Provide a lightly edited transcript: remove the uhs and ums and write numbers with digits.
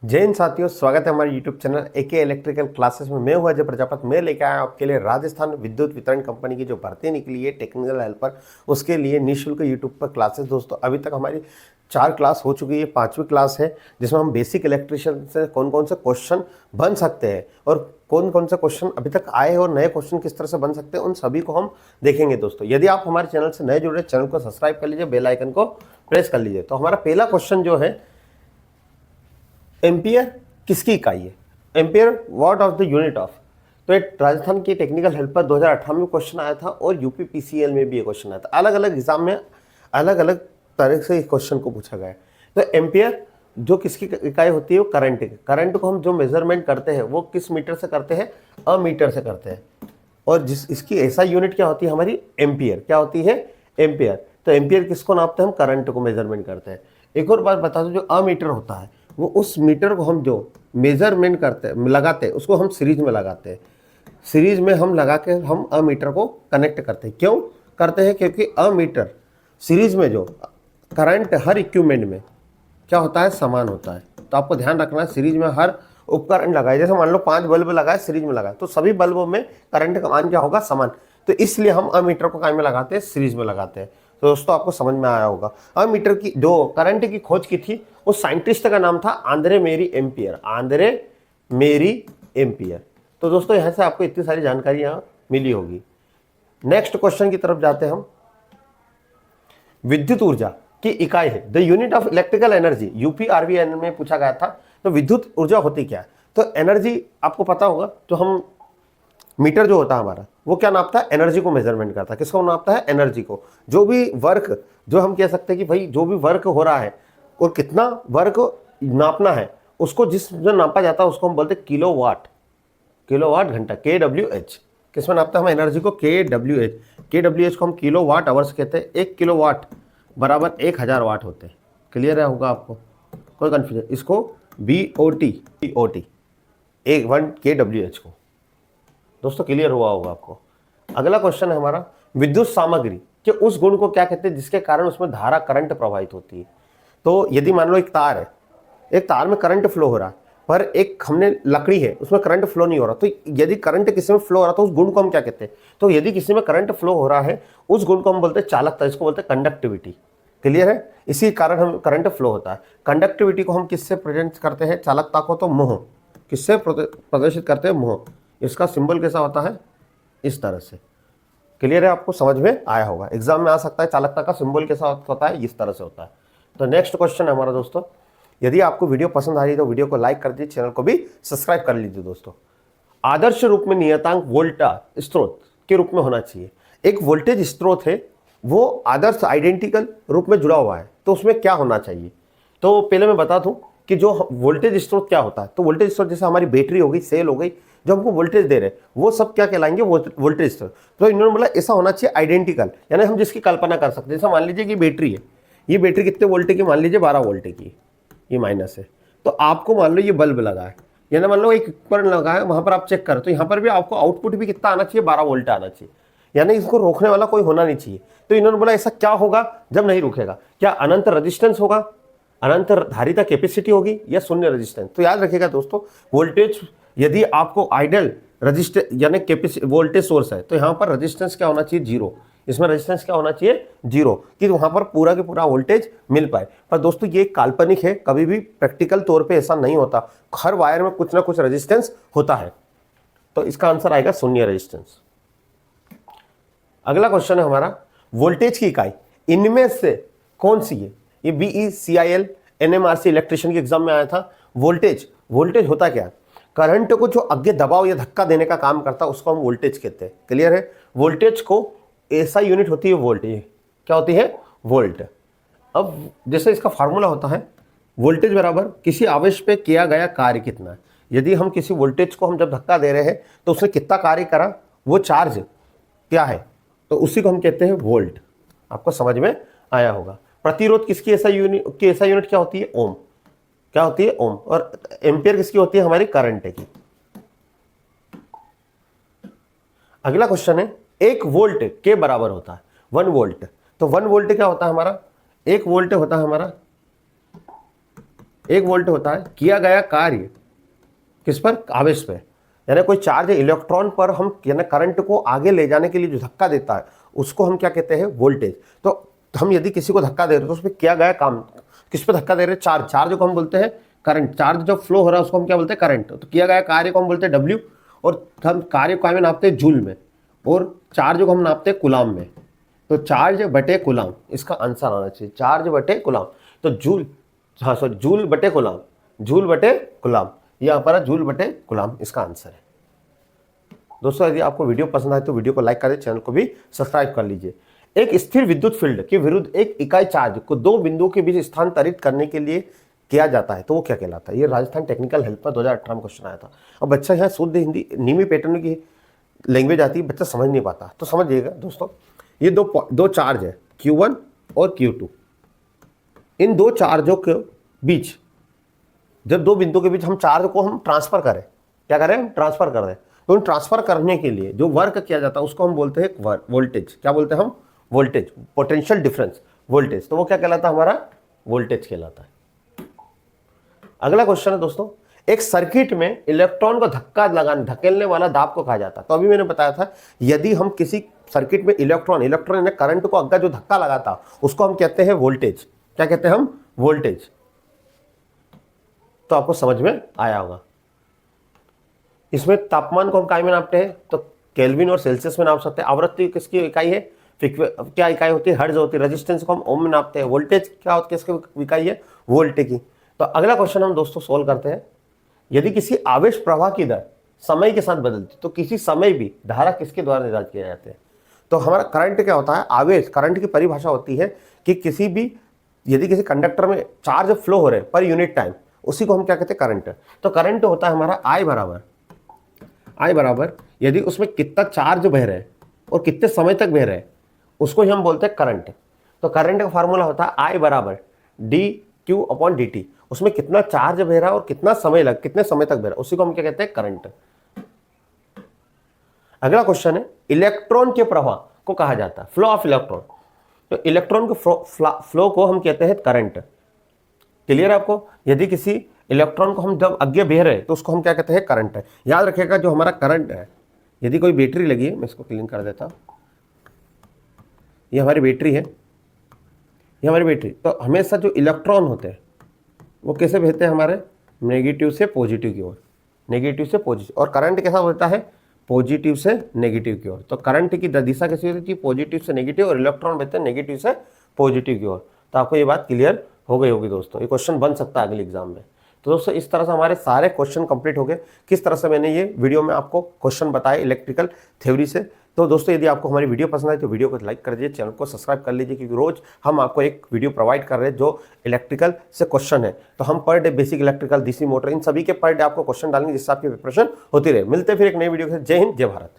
जय हिंद साथियों, स्वागत है हमारे YouTube channel AK electrical classes में। मैं हूं अजय प्रजापत। मैं लेकर आया आपके लिए राजस्थान विद्युत वितरण कंपनी की जो भर्ती निकली है टेक्निकल हेल्पर, उसके लिए निःशुल्क YouTube पर क्लासेस। दोस्तों अभी तक हमारी 4 क्लास हो चुकी है, 5वीं क्लास है जिसमें हम बेसिक इलेक्ट्रिशियन से कौन कौन से क्वेश्चन बन सकते हैं और कौन कौन से क्वेश्चन अभी तक आए और नए क्वेश्चन किस तरह से बन सकते हैं, उन सभी को हम देखेंगे। दोस्तों यदि आप हमारे चैनल से नए जुड़ रहे, चैनल को सब्सक्राइब कर लीजिए, बेल आइकन को प्रेस कर लीजिए। तो हमारा पहला क्वेश्चन जो है, एम्पियर किसकी इकाई है? Ampere what of the unit of. तो एक राजस्थान की टेक्निकल हेल्पर 2018 में क्वेश्चन आया था और यूपी पीसीएल में भी ये क्वेश्चन आया था। अलग अलग एग्जाम में अलग अलग तरह से इस क्वेश्चन को पूछा गया है। तो एम्पियर जो किसकी इकाई होती है, वो करंट की। करंट को हम जो मेजरमेंट करते हैं वो किस मीटर से करते हैं? अमीटर से करते हैं। और जिस इसकी ऐसा यूनिट क्या होती है हमारी? एम्पियर। क्या होती है? एम्पियर। तो एम्पियर किसको नापते हैं? हम करंट को मेजरमेंट करते हैं। एक और बात बता दो, जो अमीटर होता है वो उस मीटर को हम जो मेजरमेंट करते हैं लगाते हैं उसको हम सीरीज में लगाते हैं। सीरीज में हम लगा के हम अमीटर को कनेक्ट करते हैं। क्यों करते हैं? क्योंकि अमीटर सीरीज में जो करंट हर इक्विपमेंट में क्या होता है? समान होता है। तो आपको ध्यान रखना है, सीरीज में हर उपकरण लगाए, जैसे मान लो 5 बल्ब लगाए सीरीज में लगाए तो सभी बल्बों में करंट का मान क्या होगा? समान। तो इसलिए हम अमीटर को काय में लगाते हैं? सीरीज में लगाते हैं। तो दोस्तों आपको समझ में आया होगा। अमीटर की जो करंट की खोज की थी उस साइंटिस्ट का नाम था आंद्रे मेरी एम्पियर। आंद्रे मेरी एम्पियर। तो दोस्तों यहां से आपको इतनी सारी जानकारी यहां मिली होगी। नेक्स्ट क्वेश्चन की तरफ जाते हैं हम। विद्युत ऊर्जा की इकाई है the unit of electrical energy. UP RBN में पूछा गया था। तो विद्युत ऊर्जा होती क्या है? तो एनर्जी आपको पता होगा, तो हम मीटर जो होता है हमारा वो क्या नापता है? एनर्जी को मेजरमेंट करता है। किसको नापता है? एनर्जी को। जो भी वर्क, जो हम कह सकते हैं कि भाई जो भी वर्क हो रहा है और कितना वर्क नापना है, उसको जिस जो नापा जाता है उसको हम बोलते हैं किलोवाट। किलोवाट घंटा, KWH। किसमें नापता है हम एनर्जी को? KWH। KWH को हम किलो वाट आवर्स कहते हैं। 1 किलो वाट बराबर 1000 वाट होते हैं। क्लियर है होगा आपको? कोई कंफ्यूजन? इसको BOT 1 KWH को। दोस्तों क्लियर हुआ होगा आपको। अगला क्वेश्चन है हमारा, विद्युत सामग्री के उस गुण को क्या कहते हैं जिसके कारण उसमें धारा करंट प्रवाहित होती है? तो यदि मान लो एक तार है, एक तार में करंट फ्लो हो रहा है, पर एक हमने लकड़ी है उसमें करंट फ्लो नहीं हो रहा, तो यदि करंट किसी में फ्लो हो रहा तो उस गुण को हम क्या कहते हैं? तो यदि किसी में करंट फ्लो हो रहा है उस गुण को हम बोलते हैं चालकता, इसको बोलते हैं कंडक्टिविटी। क्लियर है? इसी कारण हम करंट फ्लो होता है। कंडक्टिविटी को हम किससे प्रेजेंट करते हैं? चालकता को तो मोह। किससे प्रदर्शित करते हैं? मोह। इसका सिंबल कैसा होता है? इस तरह से। क्लियर है? आपको समझ में आया होगा। एग्जाम में आ सकता है चालकता का सिंबल कैसा होता है? इस तरह से होता है। तो नेक्स्ट क्वेश्चन है हमारा दोस्तों, यदि आपको वीडियो पसंद आ रही है तो वीडियो को लाइक कर दीजिए, चैनल को भी सब्सक्राइब कर लीजिए। दोस्तों आदर्श रूप में नियतांक वोल्टा स्रोत के रूप में होना चाहिए। एक वोल्टेज स्रोत है वो आदर्श आइडेंटिकल रूप में जुड़ा हुआ है, तो उसमें क्या होना चाहिए? तो पहले मैं बता दूं कि जो वोल्टेज स्रोत क्या होता है। तो वोल्टेज स्रोत जैसे हमारी बैटरी हो गई, सेल हो गई, जो हमको वोल्टेज दे रहे हैं वो सब क्या कहलाएंगे? वोल्टेज स्रोत। तो इन्होंने बोला ऐसा होना चाहिए आइडेंटिकल, यानी हम जिसकी कल्पना कर सकते हैं। जैसे मान लीजिए कि बैटरी है, ये बैटरी कितने वोल्ट की? मान लीजिए 12 वोल्ट की, ये माइनस है। तो आपको मान लो ये बल्ब लगा है, यानी मान लो एक उपकरण लगा है, वहां पर आप चेक करो तो यहाँ पर भी आपको आउटपुट भी कितना आना चाहिए? 12 वोल्ट आना चाहिए, यानी इसको रोकने वाला कोई होना नहीं चाहिए। तो इन्होंने बोला ऐसा क्या होगा जब नहीं रुकेगा? क्या अनंत रेजिस्टेंस होगा, अनंत धारिता कैपेसिटी होगी, या शून्य रेजिस्टेंस? तो याद रखिएगा दोस्तों, वोल्टेज यदि आपको आइडल रजिस्टेंस यानी कैपेसिटी वोल्टेज सोर्स है तो यहाँ पर रेजिस्टेंस क्या होना चाहिए? 0। इसमें रेजिस्टेंस क्या होना चाहिए? 0, कि वहां पर पूरा के पूरा वोल्टेज मिल पाए। पर दोस्तों ये काल्पनिक है, कभी भी प्रैक्टिकल तौर पे ऐसा नहीं होता। हर वायर में कुछ ना कुछ रेजिस्टेंस होता है। तो इसका आंसर आएगा शून्य रेजिस्टेंस। अगला क्वेश्चन है हमारा, वोल्टेज की इकाई इनमें से कौन सी है? ये BECIL NMRC इलेक्ट्रिशियन के एग्जाम में आया था। वोल्टेज, वोल्टेज होता क्या? करंट को जो आगे दबाव या धक्का देने का काम करता है उसको हम वोल्टेज कहते हैं। क्लियर है? वोल्टेज को ऐसा यूनिट होती है वोल्ट। ये क्या होती है? वोल्ट। अब जैसे इसका फार्मूला होता है, वोल्टेज बराबर किसी आवेश पे किया गया कार्य कितना है। यदि हम किसी वोल्टेज को हम जब धक्का दे रहे हैं तो उसने कितना कार्य करा, वो चार्ज क्या है, तो उसी को हम कहते हैं वोल्ट। आपको समझ में आया होगा। प्रतिरोध किसकी ऐसा यूनिट क्या होती है? ओम। क्या होती है? ओम। और एम्पियर किसकी होती है? हमारी करंट की। अगला क्वेश्चन है, 1 वोल्ट के बराबर होता है 1 वोल्ट। तो 1 वोल्ट क्या होता है हमारा? 1 वोल्ट होता है हमारा 1 वोल्ट होता है किया गया कार्य किस पर, आवेश पे, यानी कोई चार्ज इलेक्ट्रॉन पर हम यानी करंट को आगे ले जाने के लिए जो धक्का देता है उसको हम क्या कहते हैं, वोल्टेज। तो हम यदि किसी को धक्का दे रहे हैं तो उसमें किया गया काम, किस पे धक्का दे रहे हैं, चार्ज, चार्ज को हम बोलते हैं करंट, चार्ज जो फ्लो हो रहा है उसको हम क्या बोलते हैं, करंट। तो किया गया कार्य को हम बोलते हैं डब्ल्यू, और हम कार्य को हमें नापते हैं जूल में, और चार्ज को हम नापते हैं कुलाम में। तो चार्ज बटे कुलाम इसका आंसर आना चाहिए, चार्ज बटे कुलाम। तो जूल, हाँ सॉरी, जूल बटे कुलाम, जूल बटे कुलाम, यहाँ पर है जूल बटे कुलाम इसका आंसर है। दोस्तों यदि आपको वीडियो पसंद आए तो वीडियो को लाइक कर दें, चैनल को भी सब्सक्राइब कर लीजिए। एक स्थिर विद्युत फील्ड के विरुद्ध एक इकाई चार्ज को 2 बिंदुओं के बीच स्थानांतरित करने के लिए किया जाता है तो वो क्या कहलाता है। ये राजस्थान टेक्निकल हेल्प में 2018 में क्वेश्चन आया था। अब बच्चा यहाँ शुद्ध हिंदी नीमी पैटर्न की लैंग्वेज आती है, बच्चा समझ नहीं पाता, तो समझिएगा दोस्तों। ये दो चार्ज है Q1 और Q2। इन 2 चार्जों के बीच, जब 2 बिंदुओं के बीच हम चार्ज को हम ट्रांसफर करें, क्या करें, ट्रांसफर कर दें, तो ट्रांसफर करने के लिए जो वर्क किया जाता है उसको हम बोलते हैं वोल्टेज। क्या बोलते हैं हम, वोल्टेज, पोटेंशियल डिफरेंस वोल्टेज। तो वो क्या कहलाता है, हमारा वोल्टेज कहलाता है। अगला क्वेश्चन है दोस्तों, एक सर्किट में इलेक्ट्रॉन को धकेलने वाला दाब को कहा जाता है। तो अभी मैंने बताया था यदि हम किसी सर्किट में इलेक्ट्रॉन यानी करंट को अग्गा जो धक्का लगाता उसको हम कहते हैं वोल्टेज। क्या कहते हैं हम, वोल्टेज। तो आपको समझ में आया होगा। इसमें तापमान को हम काय में नापते हैं, तो केल्विन और सेल्सियस में नाप सकते हैं। आवृत्ति किसकी इकाई है, क्या इकाई होती है, हर्ट्ज होती है। रेजिस्टेंस को हम ओम में नापते हैं। वोल्टेज क्या होती है, किसकी इकाई है, वोल्ट की। तो अगला क्वेश्चन हम दोस्तों सोल्व करते हैं। यदि किसी आवेश प्रवाह की दर समय के साथ बदलती तो किसी समय भी धारा किसके द्वारा निर्धारित किए जाते हैं। तो हमारा करंट क्या होता है, आवेश, करंट की परिभाषा होती है कि यदि किसी कंडक्टर में चार्ज फ्लो हो रहे पर यूनिट टाइम, उसी को हम क्या कहते हैं, करंट। तो करंट होता है हमारा I बराबर यदि उसमें कितना चार्ज बह रहा है और कितने समय तक बह रहा है उसको ही हम बोलते हैं करंट। तो करंट का फार्मूला होता है I बराबर dQ/dt। उसमें कितना चार्ज बह रहा है और कितने समय तक बह रहा है उसी को हम क्या कहते हैं, करंट। अगला क्वेश्चन है, इलेक्ट्रॉन के प्रवाह को कहा जाता है फ्लो ऑफ इलेक्ट्रॉन। तो इलेक्ट्रॉन के फ्लो को हम कहते हैं करंट। क्लियर है आपको। यदि किसी इलेक्ट्रॉन को हम जब आगे बह रहे हैं तो उसको हम क्या कहते हैं, करंट है। याद रखिएगा जो हमारा करंट है, यदि कोई बैटरी लगी है, मैं इसको क्लीन कर देता हूं, ये हमारी बैटरी है, ये हमारी बैटरी। तो हमेशा जो इलेक्ट्रॉन होते हैं वो कैसे बहते हैं, हमारे नेगेटिव से पॉजिटिव की ओर, नेगेटिव से पॉजिटिव। और करंट कैसा होता है, पॉजिटिव से नेगेटिव की ओर। तो करंट की दिशा कैसी होती है, पॉजिटिव से नेगेटिव, और इलेक्ट्रॉन बहते हैं नेगेटिव से पॉजिटिव की ओर। तो आपको ये बात क्लियर हो गई होगी दोस्तों। ये क्वेश्चन बन सकता है अगले एग्जाम में। तो दोस्तों इस तरह से हमारे सारे क्वेश्चन कंप्लीट हो गए। किस तरह से मैंने ये वीडियो में आपको क्वेश्चन बताए इलेक्ट्रिकल थ्योरी से। तो दोस्तों यदि आपको हमारी वीडियो पसंद आए तो वीडियो को लाइक कर दीजिए, चैनल को सब्सक्राइब कर लीजिए, क्योंकि रोज हम आपको एक वीडियो प्रोवाइड कर रहे हैं जो इलेक्ट्रिकल से क्वेश्चन है। तो हम पर डे बेसिक इलेक्ट्रिकल, डीसी मोटर, इन सभी के पर डे आपको क्वेश्चन डालेंगे जिससे आपकी प्रिपरेशन होती रहे। मिलते हैं फिर एक नई वीडियो के साथ। जय हिंद, जय भारत।